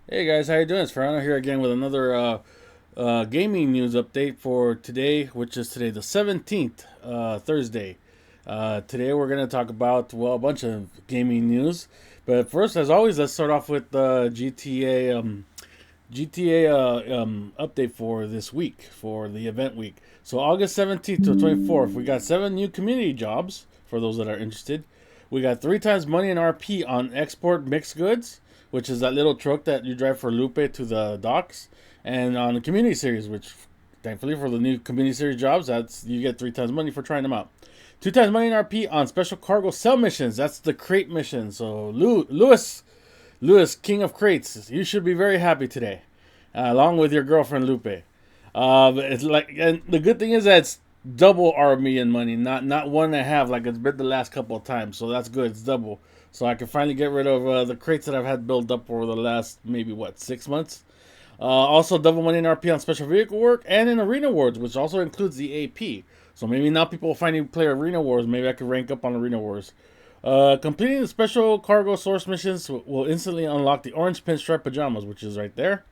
Hey guys, how you doing? It's Fernando here again with another gaming news update for today, which is today the 17th, Thursday. Today we're going to talk about, well, a bunch of gaming news. But first, as always, let's start off with the GTA update for this week, for the event week. So August 17th to 24th, we got 7 new community jobs for those that are interested. We got 3 times money in RP on export mixed goods, which is that little truck that you drive for Lupe to the docks, and on the community series, which thankfully for the new community series jobs, that's you get 3 times money for trying them out. 2 times money in RP on special cargo sell missions. That's the crate mission. So Lewis, King of Crates, you should be very happy today, along with your girlfriend Lupe. It's like, and the good thing is that it's double RP in money, not 1.5 like it's been the last couple of times. So that's good. It's double. So I can finally get rid of the crates that I've had built up over the last maybe 6 months. Also, double money in RP on special vehicle work and in arena wars, which also includes the AP. So maybe now people will finally play arena wars. Maybe I could rank up on arena wars. Completing the special cargo source missions will instantly unlock the orange pinstripe pajamas, which is right there.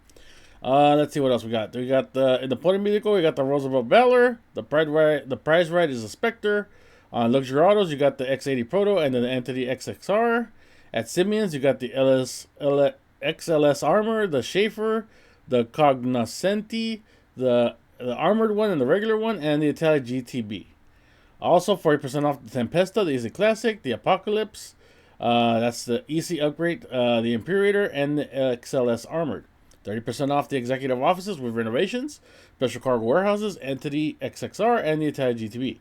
Let's see what else we got. We got in the podium vehicle. We got the Roosevelt Valor. The prize ride is a Spectre. On luxury autos, you got the X80 Proto and then the Entity XXR. At Simeon's, you got the XLS Armor, the Schaefer, the Cognoscenti, the armored one and the regular one, and the Italic GTB. Also, 40% off the Tempesta, the Easy Classic, the Apocalypse. That's the EC Upgrade, the Imperator, and the XLS Armored. 30% off the executive offices with renovations, special cargo warehouses, Entity XXR, and the Italian GTB.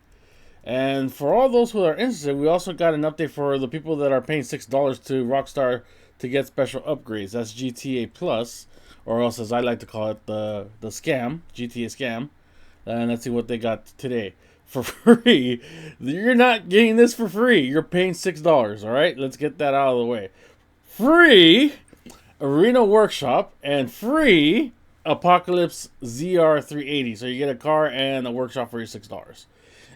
And for all those who are interested, we also got an update for the people that are paying $6 to Rockstar to get special upgrades. That's GTA Plus, or else as I like to call it, the scam, GTA scam. And let's see what they got today. For free. You're not getting this for free. You're paying $6, alright? Let's get that out of the way. Free Arena Workshop and free Apocalypse ZR380. So you get a car and a workshop for your $6.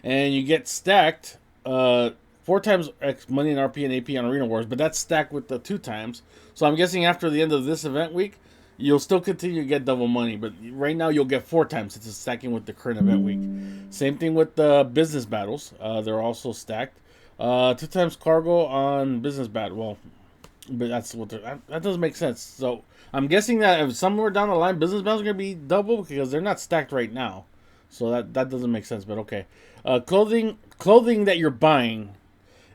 And you get stacked 4 times X money in RP and AP on Arena Wars, but that's stacked with the 2 times. So I'm guessing after the end of this event week, you'll still continue to get double money, but right now you'll get 4 times since it's stacking with the current event week. Same thing with the business battles. They're also stacked. 2 times cargo on business battle. Well, but that's what that doesn't make sense. So I'm guessing that if somewhere down the line business battles are gonna be double because they're not stacked right now. So that doesn't make sense, but okay. Clothing that you're buying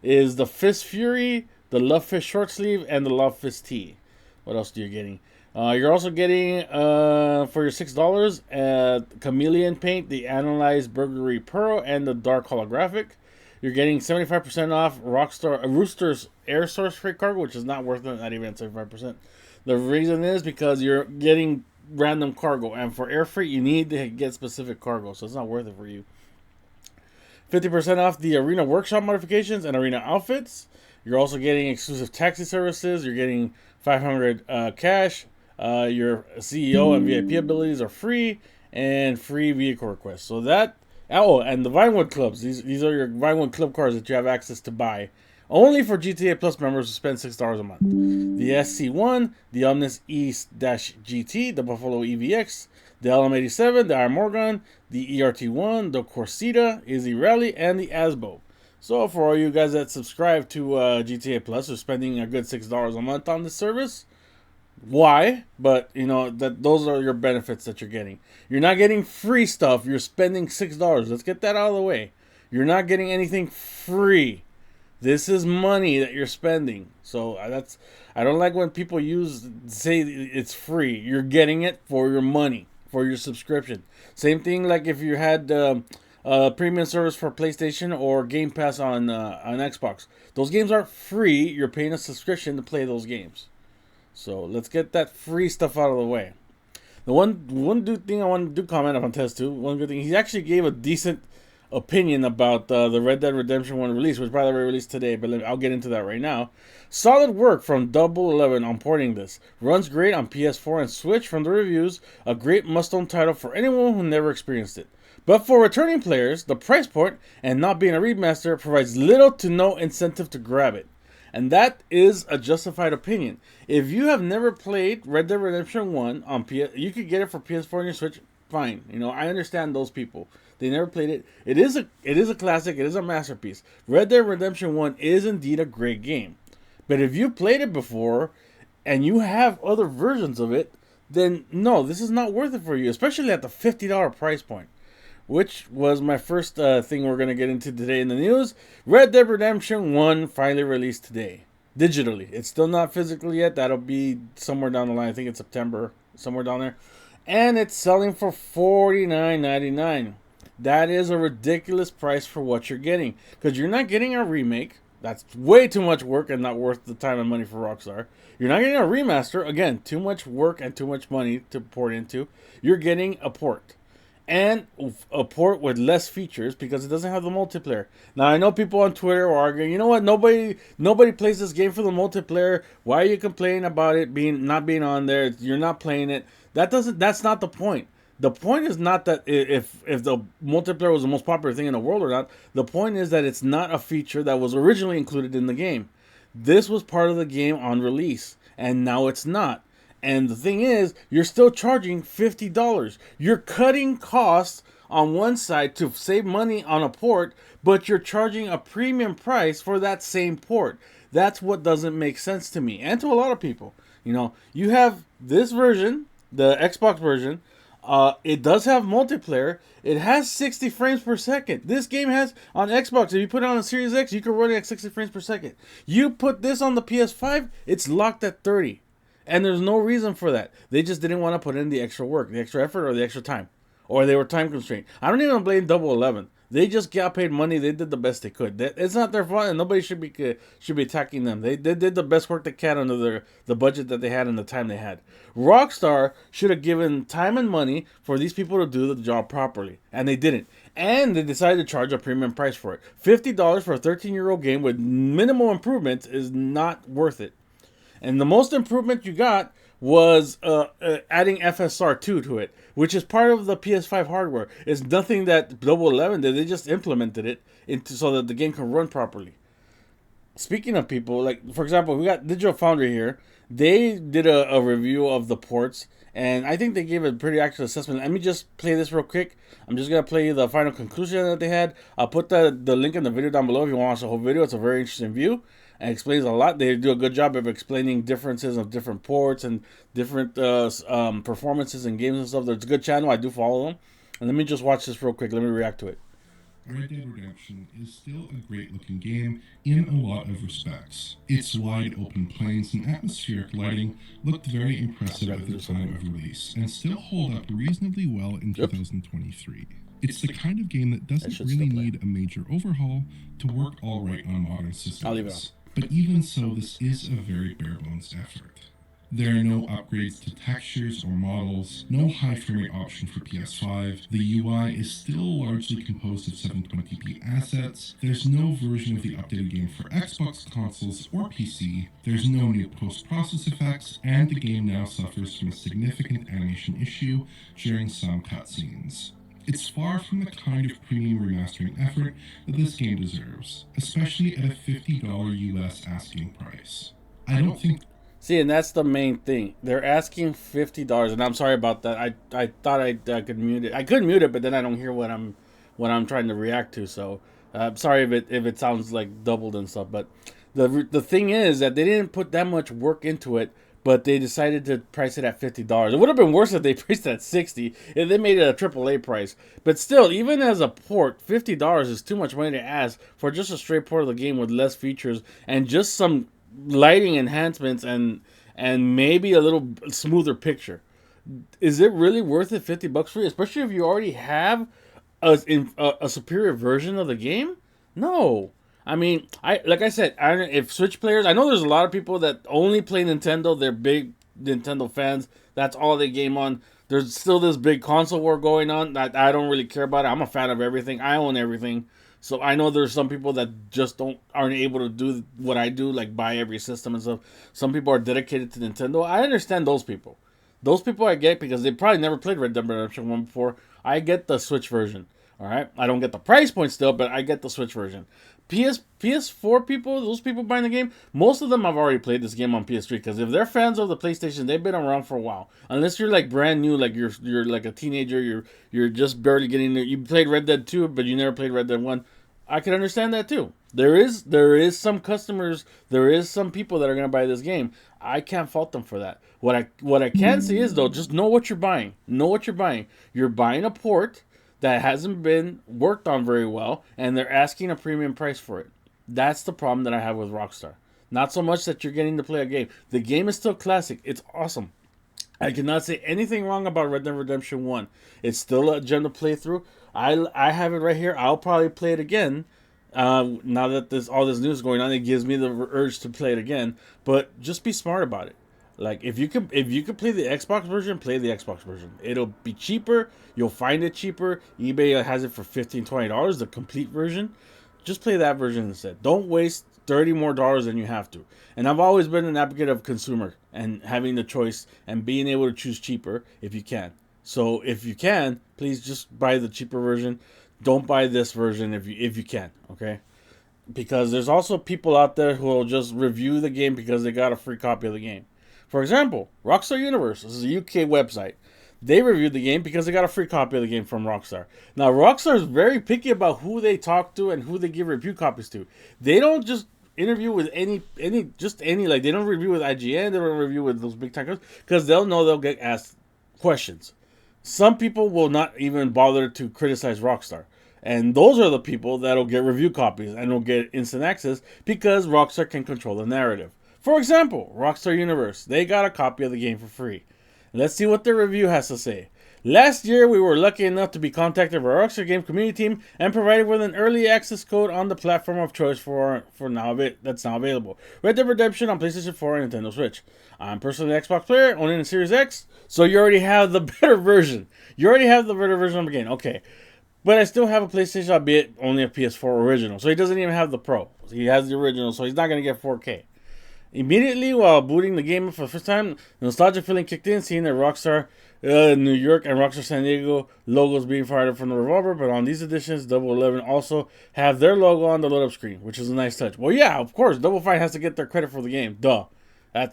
is the Fist Fury, the Love Fist short sleeve, and the Love Fist tee. What else are you getting? You're also getting for your $6 Chameleon paint, the Analyze Burglary Pearl, and the Dark Holographic. You're getting 75% off Rooster's Air Source Freight Cargo, which is not worth it, not even 75%. The reason is because you're getting random cargo, and for air freight you need to get specific cargo, so it's not worth it for you. 50% off the Arena Workshop modifications and Arena outfits. You're also getting exclusive taxi services. You're getting 500 cash. Your CEO and VIP abilities are free, and free vehicle requests. So that, oh, and the Vinewood clubs. These are your Vinewood club cars that you have access to buy. Only for GTA Plus members who spend $6 a month. The SC1, the Omnis E-GT, the Buffalo EVX, the LM87, the Iron Morgan, the ERT1, the Corsita, Izzy Rally, and the Asbo. So for all you guys that subscribe to GTA Plus or spending a good $6 a month on this service, why? But you know that those are your benefits that you're getting. You're not getting free stuff. You're spending $6. Let's get that out of the way. You're not getting anything free. This is money that you're spending. So I don't like when people say it's free. You're getting it for your money, for your subscription. Same thing like if you had a premium service for PlayStation or Game Pass on Xbox. Those games aren't free. You're paying a subscription to play those games. So let's get that free stuff out of the way. The one thing I want to do comment on Test 2, one good thing, he actually gave a decent opinion about the Red Dead Redemption 1 release, which by the way released today, but I'll get into that right now. Solid work from Double 11 on porting this. Runs great on PS4 and Switch from the reviews. A great must-own title for anyone who never experienced it. But for returning players, the price point and not being a remaster provides little to no incentive to grab it. And that is a justified opinion. If you have never played Red Dead Redemption 1 on PS, you could get it for PS4 and your Switch, fine. I understand those people. They never played it. It is a classic, it is a masterpiece. Red Dead Redemption 1 is indeed a great game. But if you played it before and you have other versions of it, then no, this is not worth it for you, especially at the $50 price point. Which was my first thing we're going to get into today in the news. Red Dead Redemption 1 finally released today. Digitally. It's still not physical yet. That'll be somewhere down the line. I think it's September. Somewhere down there. And it's selling for $49.99. That is a ridiculous price for what you're getting. Because you're not getting a remake. That's way too much work and not worth the time and money for Rockstar. You're not getting a remaster. Again, too much work and too much money to port into. You're getting a port. And a port with less features because it doesn't have the multiplayer. Now I know people on Twitter are arguing, you know what? Nobody plays this game for the multiplayer. Why are you complaining about it not being on there? You're not playing it. That's not the point. The point is not that if the multiplayer was the most popular thing in the world or not. The point is that it's not a feature that was originally included in the game. This was part of the game on release, and now it's not. And the thing is, you're still charging $50. You're cutting costs on one side to save money on a port, but you're charging a premium price for that same port. That's what doesn't make sense to me and to a lot of people. You have this version, the Xbox version. It does have multiplayer. It has 60 frames per second. This game has on Xbox. If you put it on a Series X, you can run it at 60 frames per second. You put this on the PS5, it's locked at 30. And there's no reason for that. They just didn't want to put in the extra work, the extra effort, or the extra time. Or they were time constrained. I don't even blame Double 11. They just got paid money. They did the best they could. It's not their fault, and nobody should be attacking them. They did the best work they can under the budget that they had and the time they had. Rockstar should have given time and money for these people to do the job properly, and they didn't. And they decided to charge a premium price for it. $50 for a 13-year-old game with minimal improvements is not worth it. And the most improvement you got was adding FSR2 to it, which is part of the PS5 hardware. It's nothing that Double 11 did. They just implemented it so that the game can run properly. Speaking of people, like, for example, we got Digital Foundry here. They did a review of the ports, and I think they gave a pretty accurate assessment. Let me just play this real quick. I'm just going to play you the final conclusion that they had. I'll put the link in the video down below if you want to watch the whole video. It's a very interesting view. And explains a lot. They do a good job of explaining differences of different ports and different performances in games and stuff. There's a good channel. I do follow them. And let me just watch this real quick. Let me react to it. Red Dead Redemption is still a great-looking game in a lot of respects. Its wide open plains and atmospheric lighting looked very impressive at the time of release and still hold up reasonably well in 2023. It's the kind of game that doesn't really need a major overhaul to work all right on modern systems. But even so, this is a very bare-bones effort. There are no upgrades to textures or models, no high frame rate option for PS5, the UI is still largely composed of 720p assets, there's no version of the updated game for Xbox consoles or PC, there's no new post-process effects, and the game now suffers from a significant animation issue during some cutscenes. It's far from the kind of premium remastering effort that this game deserves, especially at a $50 US asking price. I don't think... See, and that's the main thing. They're asking $50, and I'm sorry about that. I thought I could mute it. I could mute it, but then I don't hear what I'm trying to react to. So I'm sorry if it sounds like doubled and stuff. But the thing is that they didn't put that much work into it. But they decided to price it at $50. It would have been worse if they priced it at $60. If they made it a AAA price. But still, even as a port, $50 is too much money to ask for just a straight port of the game with less features and just some lighting enhancements and maybe a little smoother picture. Is it really worth it? $50 for you, especially if you already have a superior version of the game? No. I mean, like I said, if Switch players, I know there's a lot of people that only play Nintendo. They're big Nintendo fans. That's all they game on. There's still this big console war going on that I don't really care about. I'm a fan of everything. I own everything. So I know there's some people that just aren't able to do what I do, like buy every system and stuff. Some people are dedicated to Nintendo. I understand those people. Those people I get because they probably never played Red Dead Redemption 1 before. I get the Switch version. All right, I don't get the price point still, but I get the Switch version. PS4 people, those people buying the game, most of them have already played this game on PS3 because if they're fans of the PlayStation, they've been around for a while. Unless you're like brand new, like you're like a teenager, you're just barely getting there. You played Red Dead 2, but you never played Red Dead 1. I can understand that too. There is some customers, there is some people that are gonna buy this game. I can't fault them for that. What I can say is though, just know what you're buying. Know what you're buying. You're buying a port that hasn't been worked on very well, and they're asking a premium price for it. That's the problem that I have with Rockstar. Not so much that you're getting to play a game. The game is still classic. It's awesome. I cannot say anything wrong about Red Dead Redemption 1. It's still a gem to play through. I have it right here. I'll probably play it again. Now that there's all this news going on, it gives me the urge to play it again. But just be smart about it. Like if you could play the Xbox version, play the Xbox version. It'll be cheaper. You'll find it cheaper. eBay has it for $15-$20, the complete version. Just play that version instead. Don't waste $30 more than you have to. And I've always been an advocate of consumer and having the choice and being able to choose cheaper if you can. So if you can, please just buy the cheaper version. Don't buy this version if you can, okay? Because there's also people out there who will just review the game because they got a free copy of the game. For example, Rockstar Universe. This is a UK website. They reviewed the game because they got a free copy of the game from Rockstar. Now, Rockstar is very picky about who they talk to and who they give review copies to. They don't just interview with any like they don't review with IGN. They don't review with those big time companies because they'll know they'll get asked questions. Some people will not even bother to criticize Rockstar. And those are the people that'll get review copies and will get instant access because Rockstar can control the narrative. For example, Rockstar Universe. They got a copy of the game for free. Let's see what their review has to say. Last year, we were lucky enough to be contacted by our Rockstar Games community team and provided with an early access code on the platform of choice for now that's now available. Red Dead Redemption on PlayStation 4 and Nintendo Switch. I'm personally an Xbox player, owning a Series X, so you already have the better version. You already have the better version of the game. Okay. But I still have a PlayStation, albeit only a PS4 original. So he doesn't even have the Pro. He has the original, so he's not going to get 4K. Immediately while booting the game for the first time, the nostalgia feeling kicked in, seeing the Rockstar New York and Rockstar San Diego logos being fired from the revolver. But on these editions, Double 11 also have their logo on the load-up screen, which is a nice touch. Well, yeah, of course, Double Fine has to get their credit for the game. Duh. I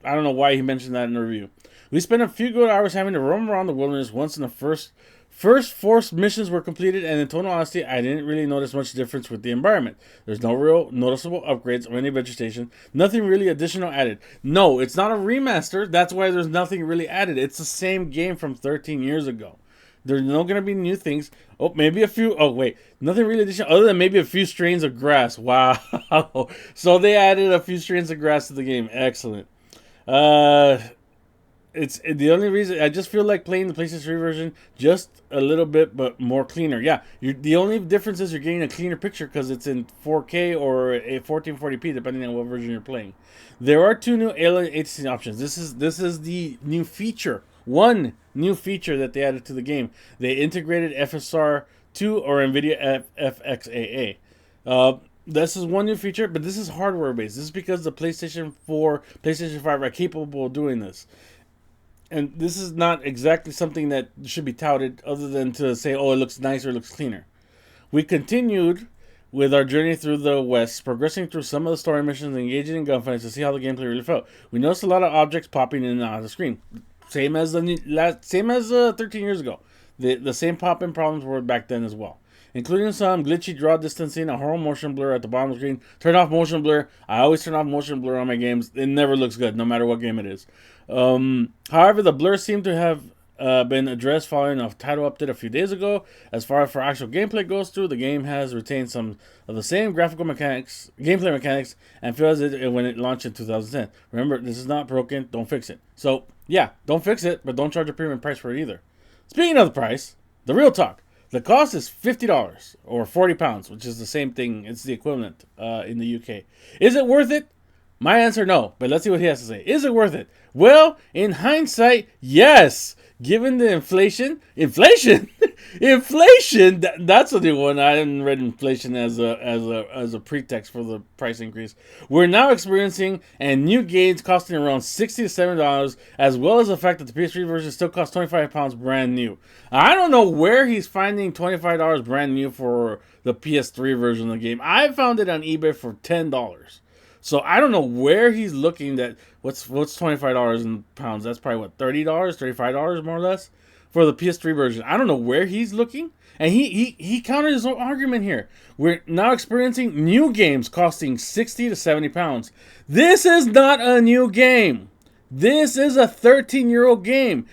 don't know why he mentioned that in the review. We spent a few good hours having to roam around the wilderness once in the first forced missions were completed, and in total honesty, I didn't really notice much difference with the environment. There's no real noticeable upgrades or any vegetation. Nothing really additional added. No, it's not a remaster. That's why there's nothing really added. It's the same game from 13 years ago. There's not going to be new things. Oh, maybe a few. Oh, wait. Nothing really additional other than maybe a few strains of grass. Wow. So they added a few strains of grass to the game. Excellent. It's the only reason I just feel like playing the PlayStation 3 version just a little bit, but more cleaner. Yeah, the only difference is you're getting a cleaner picture because it's in 4K or a 1440p, depending on what version you're playing. There are two new alien agency options. This is the new feature. One new feature that they added to the game. They integrated FSR2 or NVIDIA FXAA. This is one new feature, but this is hardware based. This is because the PlayStation 4, PlayStation 5 are capable of doing this. And this is not exactly something that should be touted other than to say, oh, it looks nicer, it looks cleaner. We continued with our journey through the West, progressing through some of the story missions and engaging in gunfights to see how the gameplay really felt. We noticed a lot of objects popping in and out of the screen. Same as 13 years ago. The same pop-in problems were back then as well, including some glitchy draw distancing, a horrible motion blur at the bottom of the screen. Turn off motion blur. I always turn off motion blur on my games. It never looks good, no matter what game it is. However, the blur seemed to have been addressed following a title update a few days ago. As far as for actual gameplay goes through, the game has retained some of the same gameplay mechanics, and feels it when it launched in 2010. Remember, this is not broken. Don't fix it. So, yeah, don't fix it, but don't charge a premium price for it either. Speaking of the price, the real talk. The cost is $50 or £40, which is the same thing. It's the equivalent in the UK. Is it worth it? My answer, no. But let's see what he has to say. Is it worth it? Well, in hindsight, yes. given the inflation, inflation. That's a new one. I hadn't read inflation as a pretext for the price increase. We're now experiencing and new games costing around $60 to $70, as well as the fact that the PS3 version still costs £25 brand new. I don't know where he's finding $25 brand new for the PS3 version of the game. I found it on eBay for $10. So I don't know where he's looking. That what's $25 in pounds? That's probably what, $30, $35 more or less for the PS3 version. I don't know where he's looking, and he countered his own argument here. We're now experiencing new games costing £60 to £70. This is not a new game. This is a 13-year-old game.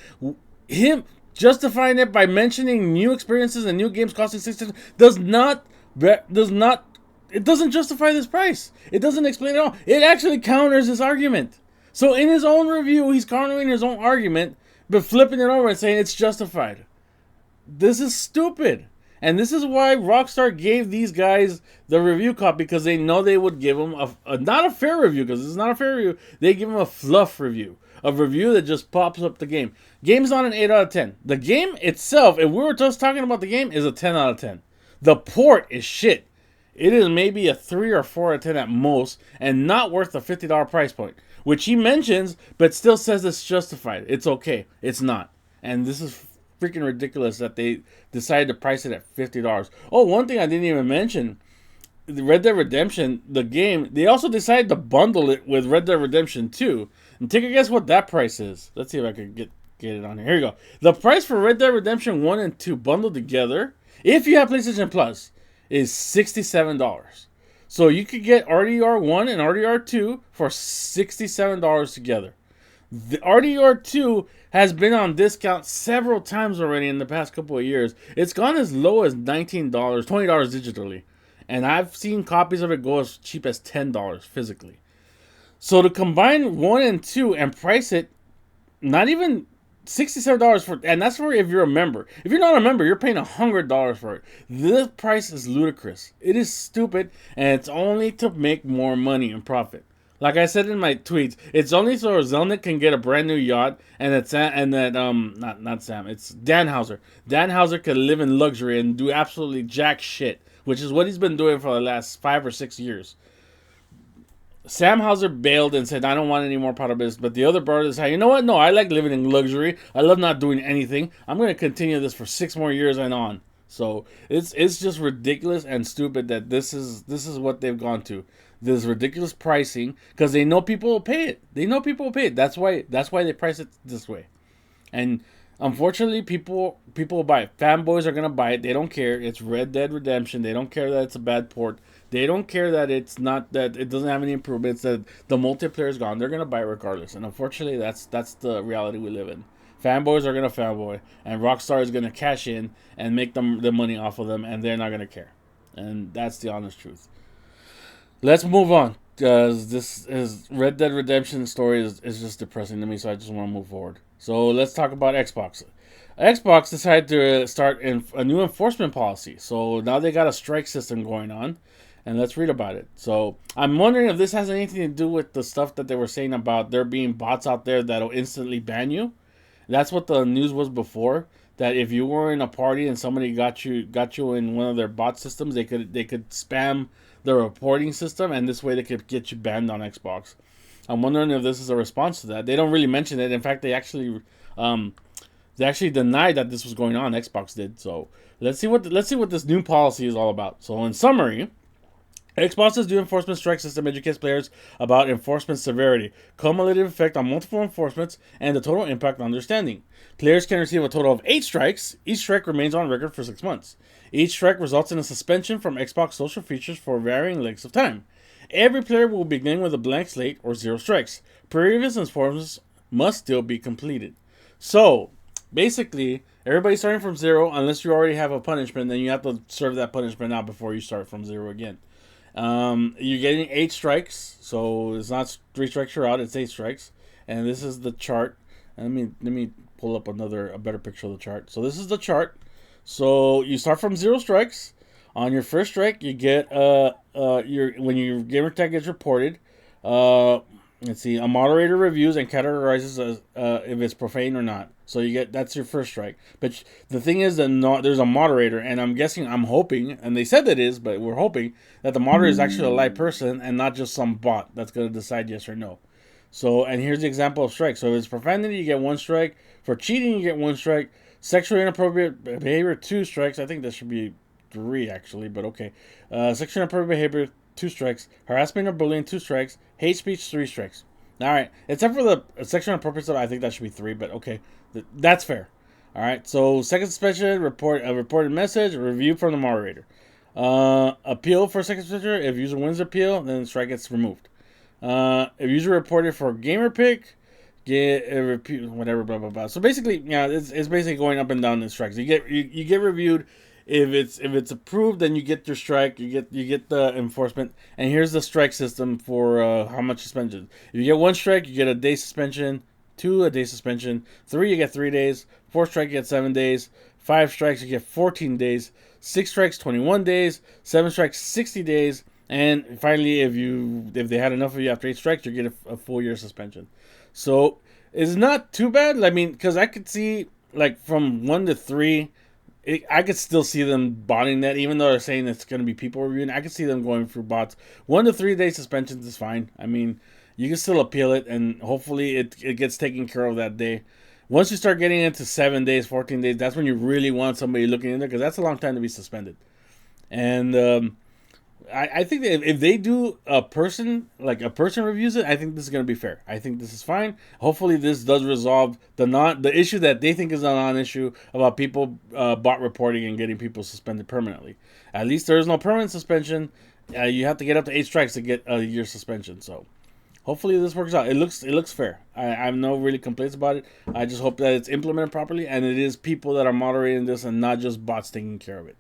Him justifying it by mentioning new experiences and new games costing $60 does not. It doesn't justify this price. It doesn't explain it all. It actually counters his argument. So in his own review, he's countering his own argument, but flipping it over and saying it's justified. This is stupid. And this is why Rockstar gave these guys the review copy, because they know they would give them not a fair review, because it's not a fair review. They give them a fluff review. A review that just pops up the game. Game's not an 8 out of 10. The game itself, if we were just talking about the game, is a 10 out of 10. The port is shit. It is maybe a 3 or 4 out of 10 at most, and not worth the $50 price point, which he mentions, but still says it's justified. It's okay. It's not. And this is freaking ridiculous that they decided to price it at $50. Oh, one thing I didn't even mention, the Red Dead Redemption, the game, they also decided to bundle it with Red Dead Redemption 2. And take a guess what that price is. Let's see if I can get it on here. Here you go. The price for Red Dead Redemption 1 and 2 bundled together, if you have PlayStation Plus, is $67. So you could get RDR 1 and RDR 2 for $67 together. The RDR 2 has been on discount several times already in the past couple of years. It's gone as low as $19, $20 digitally. And I've seen copies of it go as cheap as $10 physically. So to combine 1 and 2 and price it, not even $67 for, and that's for if you're a member. If you're not a member, you're paying $100 for it. This price is ludicrous. It is stupid, and it's only to make more money and profit. Like I said in my tweets, it's only so Zelnick can get a brand new yacht, and it's not Sam, it's Dan Houser. Dan Houser can live in luxury and do absolutely jack shit, which is what he's been doing for the last 5 or 6 years. Sam Houser bailed and said, I don't want any more part of this. But the other brother said, you know what? No, I like living in luxury. I love not doing anything. I'm going to continue this for 6 more years and on. So it's just ridiculous and stupid that this is what they've gone to. This ridiculous pricing, because they know people will pay it. They know people will pay it. That's why they price it this way. And unfortunately, people will buy it. Fanboys are going to buy it. They don't care. It's Red Dead Redemption. They don't care that it's a bad port. They don't care that it's not, that it doesn't have any improvements, that the multiplayer is gone. They're going to buy it regardless. And unfortunately, that's the reality we live in. Fanboys are going to fanboy, and Rockstar is going to cash in and make them the money off of them, and they're not going to care. And that's the honest truth. Let's move on, because this is Red Dead Redemption story is just depressing to me, so I just want to move forward. So let's talk about Xbox. Xbox decided to start a new enforcement policy. So now they got a strike system going on. And let's read about it. So I'm wondering if this has anything to do with the stuff that they were saying about there being bots out there that'll instantly ban you. That's what the news was before. That if you were in a party and somebody got you in one of their bot systems, they could spam the reporting system, and this way they could get you banned on Xbox. I'm wondering if this is a response to that. They don't really mention it. In fact, they actually denied that this was going on. Xbox did. So let's see what this new policy is all about. So in summary, Xbox's new enforcement strike system educates players about enforcement severity, cumulative effect on multiple enforcements, and the total impact on their standing. Players can receive a total of 8 strikes. Each strike remains on record for 6 months. Each strike results in a suspension from Xbox social features for varying lengths of time. Every player will begin with a blank slate or 0 strikes. Previous enforcements must still be completed. So, basically, everybody's starting from 0 unless you already have a punishment, then you have to serve that punishment out before you start from 0 again. You're getting 8 strikes, so it's not 3 strikes you're out, it's 8 strikes. And this is the chart. Let me pull up a better picture of the chart. So this is the chart. So you start from 0 strikes. On your first strike, you get when your gamer tag gets reported, let's see, a moderator reviews and categorizes if it's profane or not. So you get that's your first strike. But the thing is that there's a moderator, and I'm hoping, and they said it is, but we're hoping that the moderator is actually a live person and not just some bot that's going to decide yes or no. So, and here's the example of strike. So if it's profanity, you get one strike. For cheating, you get one strike. Sexually inappropriate behavior, two strikes. I think that should be three actually, but okay. Sexually inappropriate behavior, two strikes. Harassment or bullying, two strikes. Hate speech, three strikes. All right, except for the sexual inappropriate stuff, I think that should be three, but okay, that's fair. All right, so second suspension, report a reported message, review from the moderator. Appeal for second suspension. If user wins appeal, then the strike gets removed. If user reported for gamer pick, get a repeat, whatever, blah blah blah. So basically, yeah, it's basically going up and down in strikes. You get reviewed. If it's approved, then you get your strike. You get the enforcement. And here's the strike system for how much suspension. If you get one strike, you get a day suspension. Two, a day suspension. Three, you get 3 days. Four strike, you get 7 days. Five strikes, you get 14 days. Six strikes, 21 days. Seven strikes, 60 days. And finally, if they had enough of you after 8 strikes, you get a full year suspension. So it's not too bad. I mean, because I could see like from 1 to 3. I could still see them botting that, even though they're saying it's going to be people reviewing. I could see them going through bots. 1 to 3 day suspensions is fine. I mean, you can still appeal it, and hopefully it gets taken care of that day. Once you start getting into 7 days, 14 days, that's when you really want somebody looking in there, because that's a long time to be suspended. And I think that if they do a person reviews it, I think this is going to be fair. I think this is fine. Hopefully, this does resolve the issue that they think is a non-issue about people bot reporting and getting people suspended permanently. At least there is no permanent suspension. You have to get up to 8 strikes to get a year suspension. So hopefully this works out. It looks fair. I have no really complaints about it. I just hope that it's implemented properly and it is people that are moderating this and not just bots taking care of it.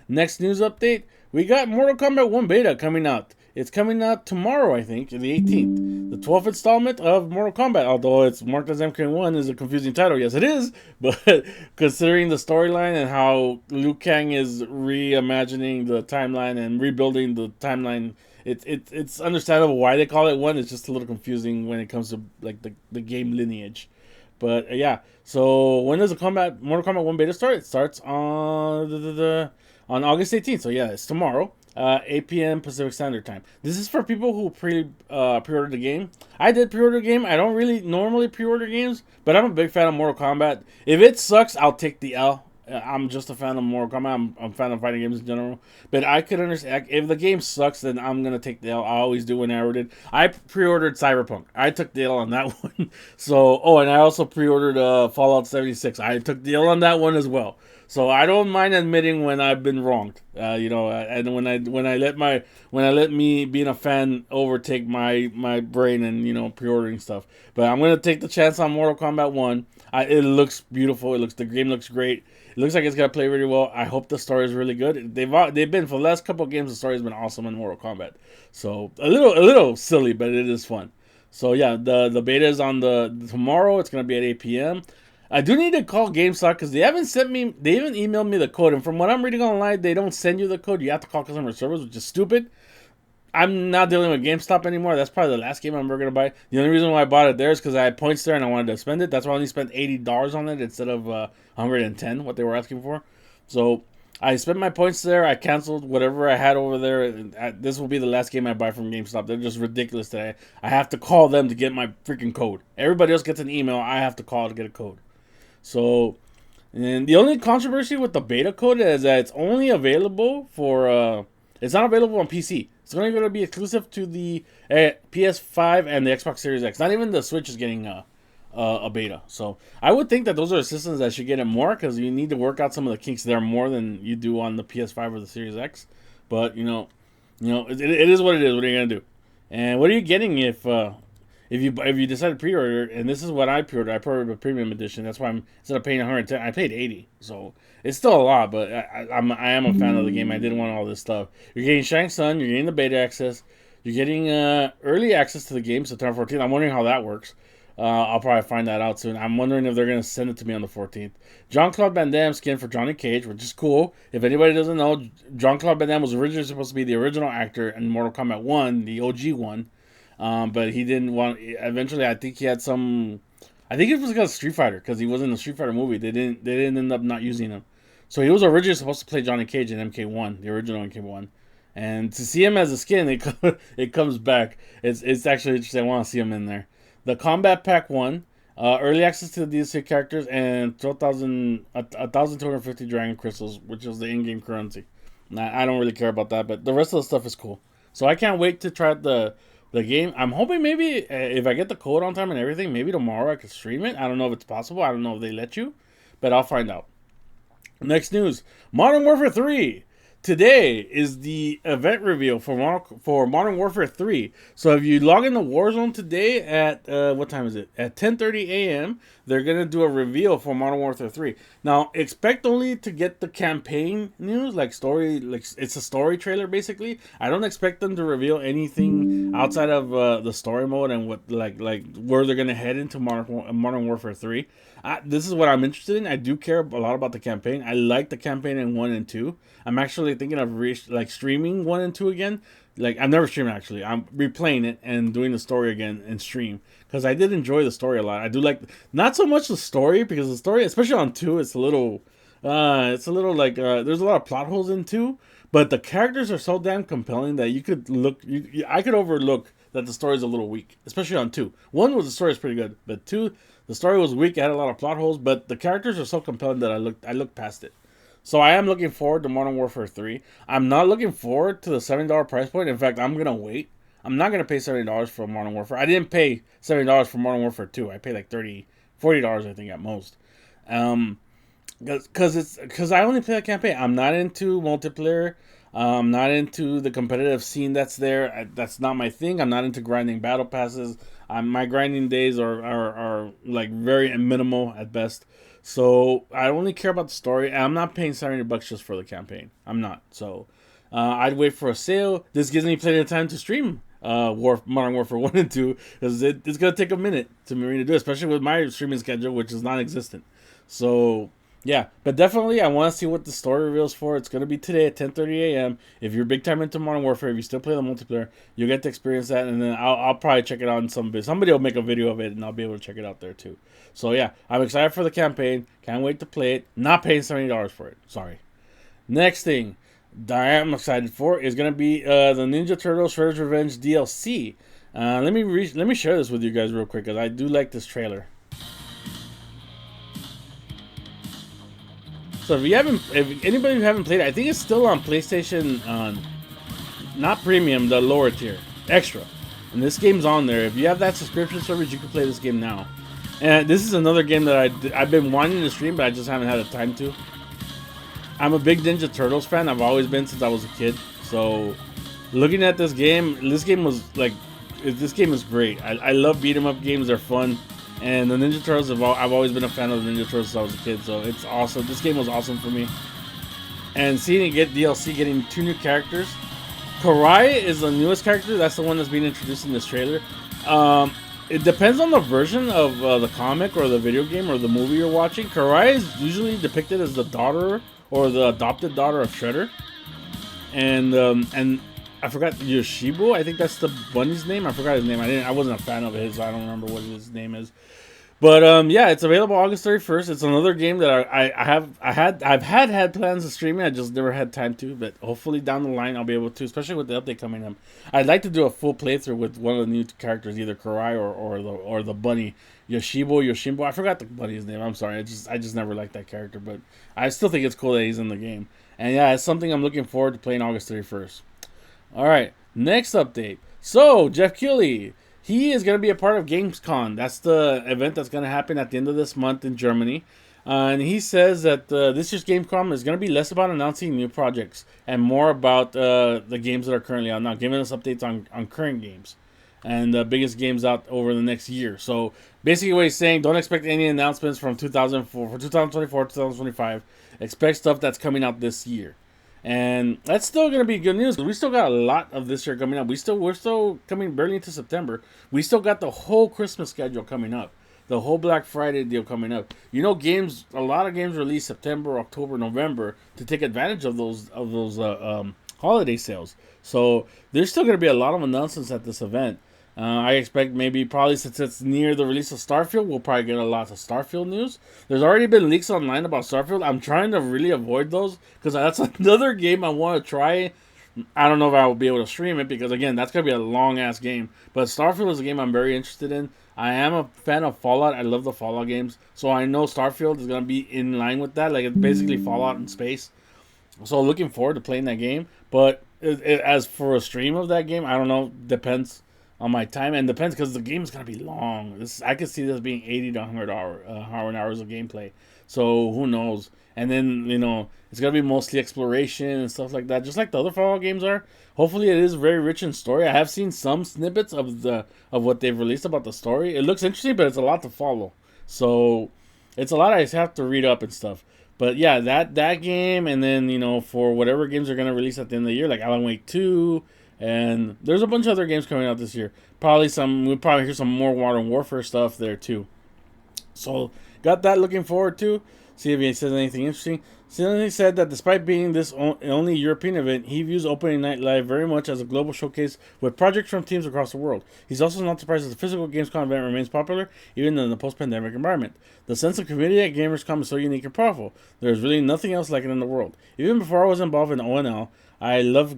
Next news update, we got Mortal Kombat 1 beta coming out. It's coming out tomorrow, I think, the 18th. The 12th installment of Mortal Kombat, although it's marked as MK1, is a confusing title. Yes, it is, but considering the storyline and how Liu Kang is reimagining the timeline and rebuilding the timeline, it's understandable why they call it one. It's just a little confusing when it comes to like the game lineage. But yeah, so when does the Mortal Kombat 1 beta start? It starts on August 18th. So yeah, it's tomorrow, 8 p.m. Pacific Standard Time. This is for people who pre-ordered the game. I did pre-order the game. I don't really normally pre-order games, but I'm a big fan of Mortal Kombat. If it sucks, I'll take the L. I'm just a fan of Mortal Kombat. I'm a fan of fighting games in general. But I could understand if the game sucks, then I'm gonna take the L. I always do when I ordered. I pre-ordered Cyberpunk. I took the L on that one. So, and I also pre-ordered Fallout 76. I took the L on that one as well. So I don't mind admitting when I've been wronged. And when I let me being a fan overtake my brain and pre-ordering stuff. But I'm gonna take the chance on Mortal Kombat 1. It looks beautiful. The game looks great. It looks like it's gonna play really well. I hope the story is really good. They've been for the last couple of games. The story has been awesome in Mortal Kombat. So a little silly, but it is fun. So yeah, the beta is on tomorrow. It's gonna be at 8 p.m. I do need to call GameStop because they haven't emailed me the code. And from what I'm reading online, they don't send you the code. You have to call customer service, which is stupid. I'm not dealing with GameStop anymore. That's probably the last game I'm ever going to buy. The only reason why I bought it there is because I had points there and I wanted to spend it. That's why I only spent $80 on it instead of $110, what they were asking for. So I spent my points there. I canceled whatever I had over there. This will be the last game I buy from GameStop. They're just ridiculous today. I have to call them to get my freaking code. Everybody else gets an email. I have to call to get a code. So, and the only controversy with the beta code is that it's only available for, it's not available on PC. It's only going to be exclusive to the PS5 and the Xbox Series X. Not even the Switch is getting a beta. So, I would think that those are systems that should get it more because you need to work out some of the kinks there more than you do on the PS5 or the Series X. But, it is what it is. What are you going to do? And what are you getting if you decide to pre-order, and this is what I pre-ordered. I pre-ordered a premium edition. That's why instead of paying 110, I paid 80. So it's still a lot, but I am a fan of the game. I didn't want all this stuff. You're getting Shang Tsung. You're getting the beta access. You're getting early access to the game September 14th. I'm wondering how that works. I'll probably find that out soon. I'm wondering if they're going to send it to me on the 14th. Jean-Claude Van Damme skin for Johnny Cage, which is cool. If anybody doesn't know, Jean-Claude Van Damme was originally supposed to be the original actor in Mortal Kombat 1, the OG one. but he didn't want. Eventually, I think he had some. I think it was because of Street Fighter, because he was in the Street Fighter movie. They didn't end up not using him. So he was originally supposed to play Johnny Cage in MK1, the original MK1. And to see him as a skin, it comes back. It's actually interesting. I want to see him in there. The Combat Pack 1, early access to the DLC characters, and 1,250 Dragon Crystals, which is the in-game currency. I don't really care about that, but the rest of the stuff is cool. So I can't wait to try the game. I'm hoping maybe if I get the code on time and everything, maybe tomorrow I could stream it. I don't know if it's possible. I don't know if they let you, but I'll find out. Next news: Modern Warfare 3. Today is the event reveal for Modern Warfare 3. So if you log into Warzone today at what time is it? At 10:30 a.m. They're gonna do a reveal for Modern Warfare 3. Now expect only to get the campaign news, like story, like it's a story trailer basically. I don't expect them to reveal anything outside of the story mode and what like where they're gonna head into Modern Warfare 3. This is what I'm interested in. I do care a lot about the campaign. I like the campaign in 1 and 2. I'm actually thinking of streaming 1 and 2 again. Like, I've never streamed actually. I'm replaying it and doing the story again and stream. Because I did enjoy the story a lot. I do like, not so much the story, because the story, especially on 2, it's a little there's a lot of plot holes in 2. But the characters are so damn compelling that you could I could overlook that the story is a little weak, especially on 2. 1 was the story is pretty good, but 2, the story was weak. It had a lot of plot holes, but the characters are so compelling that I looked past it. So I am looking forward to Modern Warfare 3. I'm not looking forward to the $70 price point. In fact, I'm gonna wait. I'm not gonna pay $70 for Modern Warfare. I didn't pay $70 for Modern Warfare 2. I paid like $40 I think at most. Because I only play the campaign. I'm not into multiplayer. I'm not into the competitive scene that's there. That's not my thing. I'm not into grinding battle passes. My grinding days are like very minimal at best. So I only care about the story. I'm not paying $70 just for the campaign. I'm not. So I'd wait for a sale. This gives me plenty of time to stream Modern Warfare 1 and 2, because it's going to take a minute to me to do, especially with my streaming schedule, which is non-existent. So yeah, but definitely I want to see what the story reveals for. It's going to be today at 10:30 a.m. If you're big time into Modern Warfare, if you still play the multiplayer, you'll get to experience that, and then I'll probably check it out in somebody will make a video of it, and I'll be able to check it out there too. So yeah, I'm excited for the campaign. Can't wait to play it. Not paying $70 for it. Sorry. Next thing that I am excited for is going to be the Ninja Turtles Shredder's Revenge DLC. Let me share this with you guys real quick, because I do like this trailer. So if anybody who haven't played it, I think it's still on PlayStation, not premium, the lower tier, extra. And this game's on there. If you have that subscription service, you can play this game now. And this is another game that I've been wanting to stream, but I just haven't had the time to. I'm a big Ninja Turtles fan. I've always been since I was a kid. So looking at this game was like, this game is great. I love beat 'em up games. They're fun. And the Ninja Turtles, I've always been a fan of the Ninja Turtles since I was a kid, so it's awesome. This game was awesome for me. And seeing it get DLC, getting 2 new characters. Karai is the newest character. That's the one that's being introduced in this trailer. It depends on the version of the comic or the video game or the movie you're watching. Karai is usually depicted as the daughter or the adopted daughter of Shredder. And I forgot Yoshibo. I think that's the bunny's name. I forgot his name. I wasn't a fan of his, so I don't remember what his name is. But yeah, it's available August 31st. It's another game that I've had plans to stream it. I just never had time to. But hopefully down the line I'll be able to, especially with the update coming up. I'd like to do a full playthrough with one of the new characters, either Karai or the bunny Yoshimbo. I forgot the bunny's name. I'm sorry. I just never liked that character, but I still think it's cool that he's in the game. And yeah, it's something I'm looking forward to playing August 31st. All right, next update. So Jeff Keighley. He is going to be a part of Gamescom. That's the event that's going to happen at the end of this month in Germany. And he says that this year's Gamescom is going to be less about announcing new projects and more about the games that are currently out now, giving us updates on current games and the biggest games out over the next year. So basically what he's saying, don't expect any announcements from 2024, 2025. Expect stuff that's coming out this year. And that's still going to be good news. We still got a lot of this year coming up. We're still coming barely into September. We still got the whole Christmas schedule coming up. The whole Black Friday deal coming up. You know, a lot of games release September, October, November to take advantage of those holiday sales. So there's still going to be a lot of announcements at this event. I expect maybe probably since it's near the release of Starfield, we'll probably get a lot of Starfield news. There's already been leaks online about Starfield. I'm trying to really avoid those because that's another game I want to try. I don't know if I will be able to stream it because again, that's gonna be a long ass game. But Starfield is a game I'm very interested in. I am a fan of Fallout. I love the Fallout games, so I know Starfield is gonna be in line with that. Like it's basically Fallout in space. So looking forward to playing that game. But as for a stream of that game, I don't know. Depends on my time and depends because the game is gonna be long. I could see this being 80 to 100 hours of gameplay. So who knows? And then it's gonna be mostly exploration and stuff like that, just like the other Fallout games are. Hopefully, it is very rich in story. I have seen some snippets of what they've released about the story. It looks interesting, but it's a lot to follow. So it's a lot I have to read up and stuff. But yeah, that game, and then for whatever games are gonna release at the end of the year, like Alan Wake 2, and there's a bunch of other games coming out this year. We'll probably hear some more Modern Warfare stuff there too. So got that looking forward to. See if he says anything interesting. He said that despite being this only European event, he views Opening Night Live very much as a global showcase with projects from teams across the world. He's also not surprised that the physical Gamescom event remains popular, even in the post-pandemic environment. The sense of community at Gamescom is so unique and powerful. There is really nothing else like it in the world. Even before I was involved in ONL, I love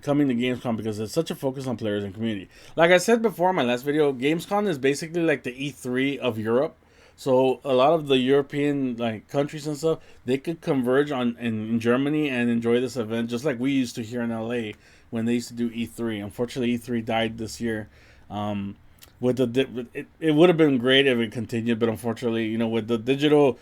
coming to Gamescom because it's such a focus on players and community. Like I said before in my last video, Gamescom is basically like the E3 of Europe. So a lot of the European countries and stuff, they could converge in Germany and enjoy this event just like we used to here in LA when they used to do E3. Unfortunately, E3 died this year. It would have been great if it continued, but unfortunately, with the digital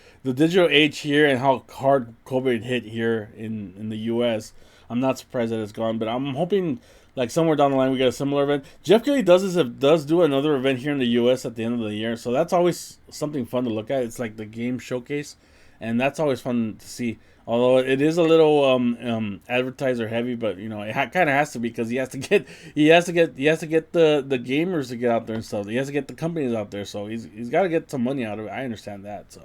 age here and how hard COVID hit here in the U.S., I'm not surprised that it's gone. But I'm hoping like somewhere down the line we get a similar event. Jeff Keighley does do another event here in the U.S. at the end of the year, so that's always something fun to look at. It's like the game showcase, and that's always fun to see. Although it is a little advertiser heavy, but it kind of has to be because he has to get the gamers to get out there and stuff. He has to get the companies out there, so he's got to get some money out of it. I understand that. So,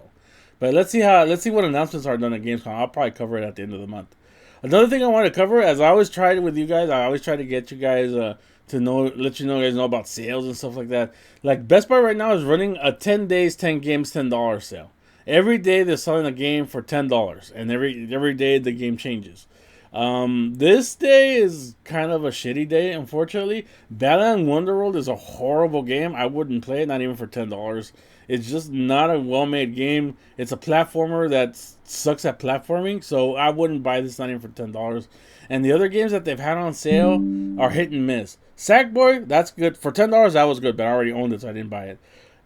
but let's see what announcements are done at Gamescom. I'll probably cover it at the end of the month. Another thing I want to cover, as I always try with you guys, I always try to get you guys let you guys know about sales and stuff like that. Like Best Buy right now is running a 10 days, 10 games, $10 sale. Every day they're selling a game for $10, and every day the game changes. This day is kind of a shitty day, unfortunately. Battleland Wonderworld is a horrible game. I wouldn't play it, not even for $10. It's just not a well-made game. It's a platformer that sucks at platforming, so I wouldn't buy this, not even for $10. And the other games that they've had on sale are hit and miss. Sackboy, that's good. For $10, that was good, but I already owned it, so I didn't buy it.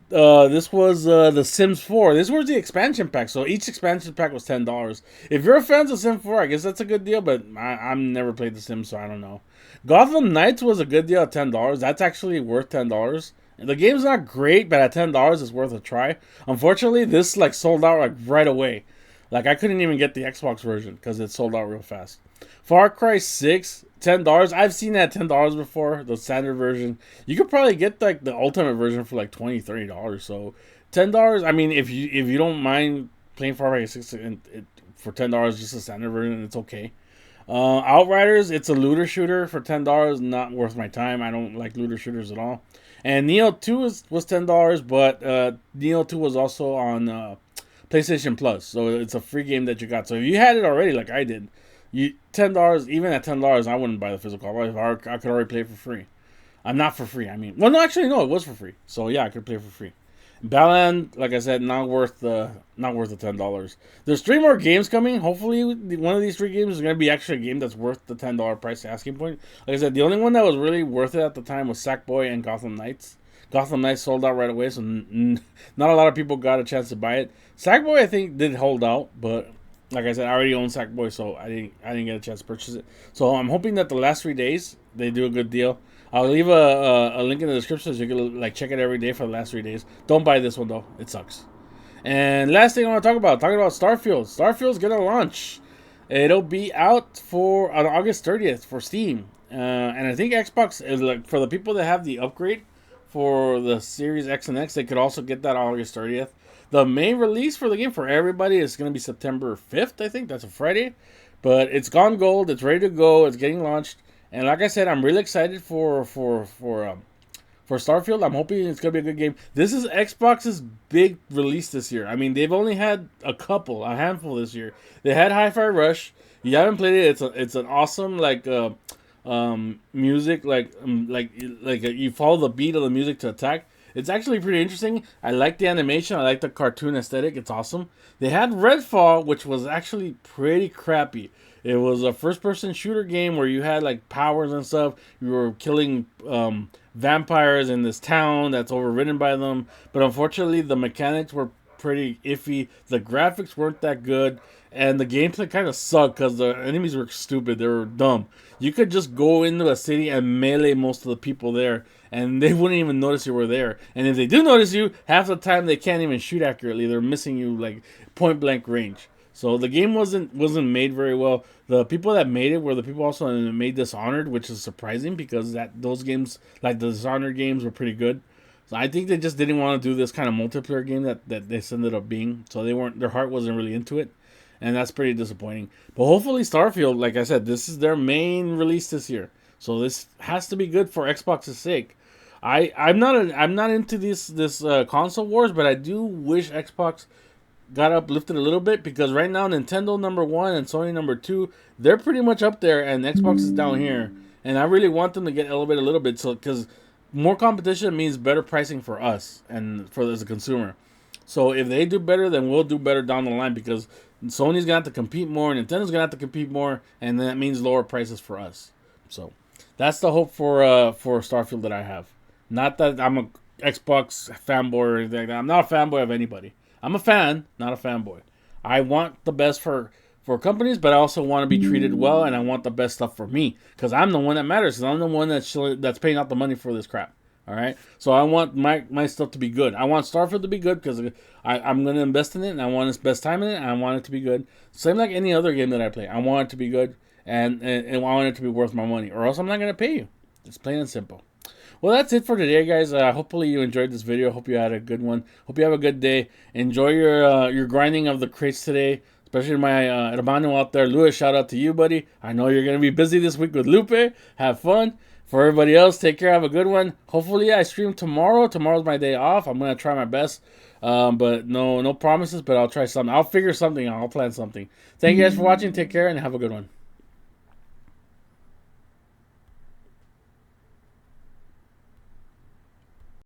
This was The Sims 4. This was the expansion pack, so each expansion pack was $10. If you're a fan of Sims 4, I guess that's a good deal, but I've never played The Sims, so I don't know. Gotham Knights was a good deal at $10. That's actually worth $10. The game's not great, but at $10, it's worth a try. Unfortunately, this sold out right away. I couldn't even get the Xbox version because it sold out real fast. Far Cry 6, $10. I've seen that $10 before, the standard version. You could probably get the ultimate version for $20, $30. So $10. I mean, if you don't mind playing Far Cry 6 for $10, just a standard version, it's okay. Outriders, it's a looter shooter for $10. Not worth my time. I don't like looter shooters at all. And Neo 2 was $10, but Neo 2 was also on PlayStation Plus, so it's a free game that you got. So if you had it already, like I did, $10, even at $10, I wouldn't buy the physical. I could already play it for free. I'm not for free. I mean, well, no, actually, no, it was for free. So yeah, I could play it for free. Battleland, like I said, not worth the $10. There's 3 more games coming. Hopefully, one of these 3 games is going to be actually a game that's worth the $10 price asking point. Like I said, the only one that was really worth it at the time was Sackboy and Gotham Knights. Gotham Knights sold out right away, so not a lot of people got a chance to buy it. Sackboy, I think, did hold out, but like I said, I already own Sackboy, so I didn't get a chance to purchase it. So I'm hoping that the last 3 days they do a good deal. I'll leave a link in the description so you can check it every day for the last 3 days. Don't buy this one though; it sucks. And last thing I want to talk about Starfield. Starfield's gonna launch. It'll be out on August 30th for Steam, and I think Xbox is for the people that have the upgrade for the Series X and X. They could also get that on August 30th. The main release for the game for everybody is going to be September 5th. I think that's a Friday, but it's gone gold. It's ready to go. It's getting launched. And like I said, I'm really excited for for Starfield. I'm hoping it's gonna be a good game. This is Xbox's big release this year. I mean, they've only had a handful this year. They had Hi-Fi Rush. You haven't played it. It's an awesome music you follow the beat of the music to attack. It's actually pretty interesting. I like the animation. I like the cartoon aesthetic. It's awesome. They had Redfall, which was actually pretty crappy. It was a first-person shooter game where you had like powers and stuff. You were killing vampires in this town that's overridden by them. But unfortunately, the mechanics were pretty iffy. The graphics weren't that good, and the gameplay kind of sucked because the enemies were stupid. They were dumb. You could just go into a city and melee most of the people there, and they wouldn't even notice you were there. And if they do notice you, half the time they can't even shoot accurately. They're missing you like point blank range. So the game wasn't made very well. The people that made it were the people also that made Dishonored, which is surprising because those games, like the Dishonored games, were pretty good. So I think they just didn't want to do this kind of multiplayer game that this ended up being. So their heart wasn't really into it, and that's pretty disappointing. But hopefully Starfield, like I said, this is their main release this year. So this has to be good for Xbox's sake. I'm not into this console wars, but I do wish Xbox got uplifted a little bit because right now Nintendo #1 and Sony #2, they're pretty much up there, and Xbox is down here. And I really want them to get elevated a little bit, so because more competition means better pricing for us and for as a consumer. So if they do better, then we'll do better down the line because Sony's gonna have to compete more, Nintendo's gonna have to compete more, and that means lower prices for us. So that's the hope for Starfield that I have. Not that I'm a Xbox fanboy or anything like that. I'm not a fanboy of anybody. I'm a fan, not a fanboy. I want the best for companies, but I also want to be treated well, and I want the best stuff for me because I'm the one that matters. I'm the one that's paying out the money for this crap. All right, so I want my stuff to be good. I want Starfield to be good because I'm going to invest in it, and I want its best time in it, and I want it to be good. Same like any other game that I play. I want it to be good, and I want it to be worth my money, or else I'm not going to pay you. It's plain and simple. Well, that's it for today, guys. Hopefully you enjoyed this video. Hope you had a good one. Hope you have a good day. Enjoy your grinding of the crates today, especially my hermano out there. Luis, shout out to you, buddy. I know you're going to be busy this week with Lupe. Have fun. For everybody else, take care. Have a good one. Hopefully I stream tomorrow. Tomorrow's my day off. I'm going to try my best. But no promises, but I'll try something. I'll figure something out. I'll plan something. Thank you guys for watching. Take care and have a good one.